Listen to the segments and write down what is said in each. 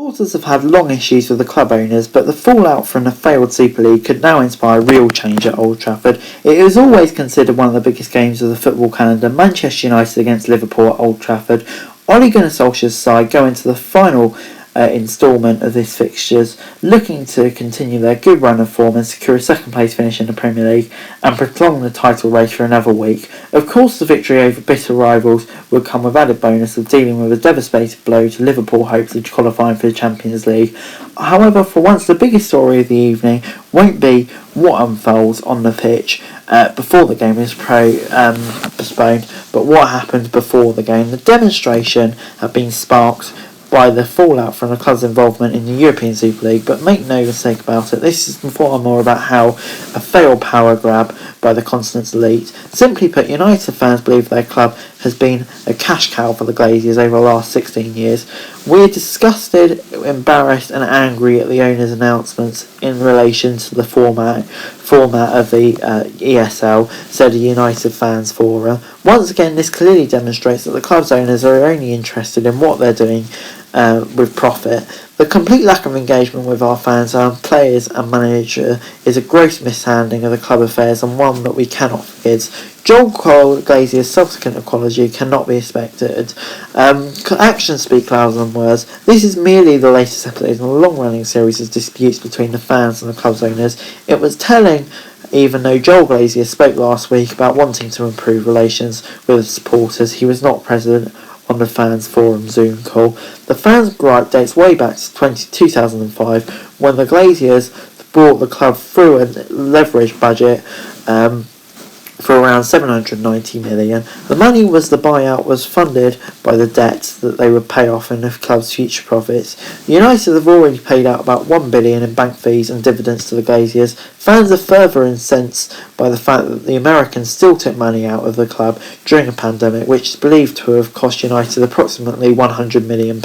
Supporters have had long issues with the club owners, but the fallout from the failed Super League could now inspire real change at Old Trafford. It is always considered one of the biggest games of the football calendar, Manchester United against Liverpool at Old Trafford. Ole Gunnar Solskjaer's side go into the final instalment of this fixtures, looking to continue their good run of form and secure a second place finish in the Premier League and prolong the title race for another week. Of course, the victory over bitter rivals would come with added bonus of dealing with a devastating blow to Liverpool hopes of qualifying for the Champions League. However, for once, the biggest story of the evening won't be what unfolds on the pitch before the game is postponed, but what happened before the game. The demonstration had been sparked by the fallout from the club's involvement in the European Super League, but make no mistake about it, this is far more about how a failed power grab by the continent's elite. Simply put, United fans believe their club has been a cash cow for the Glazers over the last 16 years. We're disgusted, embarrassed and angry at the owner's announcements in relation to the format of the ESL, said a United fans forum. Once again, this clearly demonstrates that the club's owners are only interested in what they're doing with profit. The complete lack of engagement with our fans, our players and manager is a gross mishandling of the club affairs and one that we cannot forgive. Joel Glazer's subsequent apology cannot be expected. Actions speak louder than words. This is merely the latest episode in a long-running series of disputes between the fans and the club's owners. It was telling, even though Joel Glazer spoke last week about wanting to improve relations with supporters, he was not present on the fans forum Zoom call. The fans' gripe dates way back to 2005 when the Glazers brought the club through a leveraged budget for around 790 million. The money the buyout was funded by the debt that they would pay off in the club's future profits. United have already paid out about 1 billion in bank fees and dividends to the Glazers. Fans are further incensed by the fact that the Americans still took money out of the club during a pandemic, which is believed to have cost United approximately £100 million.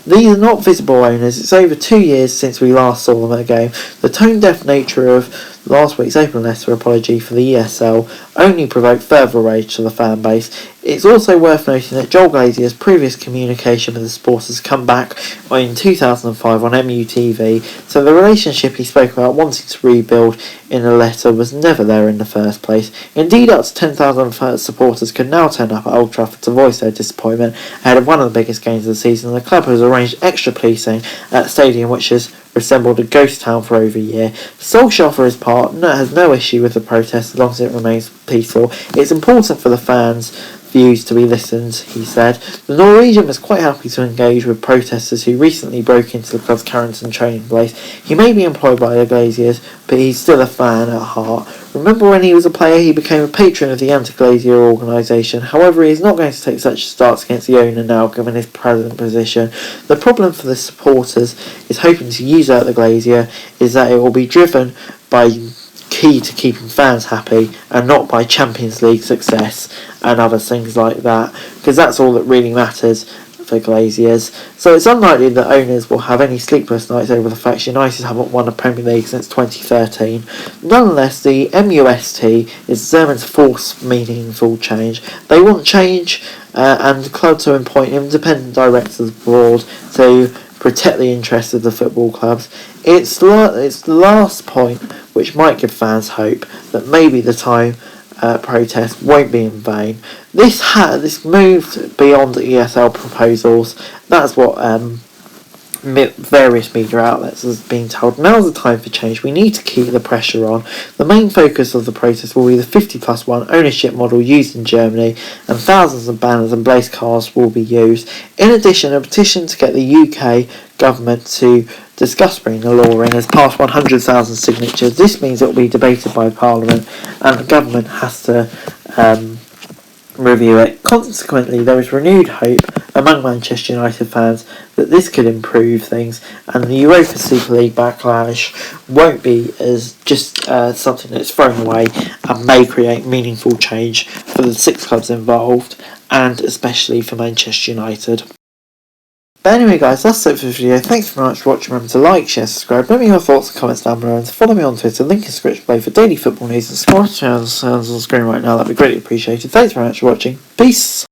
These are not visible owners. It's over 2 years since we last saw them at a game. The tone-deaf nature of last week's open letter apology for the ESL only provoked further rage to the fan base. It's also worth noting that Joel Glazer's previous communication with the supporters come back in 2005 on MUTV, so the relationship he spoke about wanting to rebuild in the letter was never there in the first place. Indeed, up to 10,000 supporters could now turn up at Old Trafford to voice their disappointment ahead of one of the biggest games of the season. The club has arranged extra policing at the stadium, which has resembled a ghost town for over a year. Solskjaer, for his part, has no issue with the protest as long as it remains peaceful. It's important for the fans' views to be listened, he said. The Norwegian was quite happy to engage with protesters who recently broke into the club's Carrington training place. He may be employed by the Glazers, but he's still a fan at heart. Remember when he was a player, he became a patron of the anti-Glazier organisation. However, he is not going to take such a stance against the owner now, given his present position. The problem for the supporters is hoping to use out the Glazier is that it will be driven by key to keeping fans happy and not by Champions League success and other things like that, because that's all that really matters for Glazers. So it's unlikely that owners will have any sleepless nights over the fact United haven't won a Premier League since 2013. Nonetheless, the MUFC is determined to force meaningful change. They want change and the club to appoint independent directors abroad to protect the interests of the football clubs. It's the last point which might give fans hope that maybe the time protest won't be in vain. This moved beyond the ESL proposals. That's what various media outlets has been told. Now's the time for change. We need to keep the pressure on. The main focus of the protest will be the 50+1 ownership model used in Germany, and thousands of banners and blaze cars will be used. In addition, a petition to get the UK government to discuss bringing the law in has passed 100,000 signatures. This means it will be debated by Parliament and the government has to review it. Consequently, there is renewed hope among Manchester United fans that this could improve things and the Europa Super League backlash won't be as just something that's thrown away and may create meaningful change for the 6 clubs involved and especially for Manchester United. But anyway guys, that's it for the video. Thanks very much for watching. Remember to like, share, subscribe, let me know your thoughts and comments down below, and to follow me on Twitter, link in the description below for daily football news and score channels on the screen right now. That'd be greatly appreciated. Thanks very much for watching. Peace!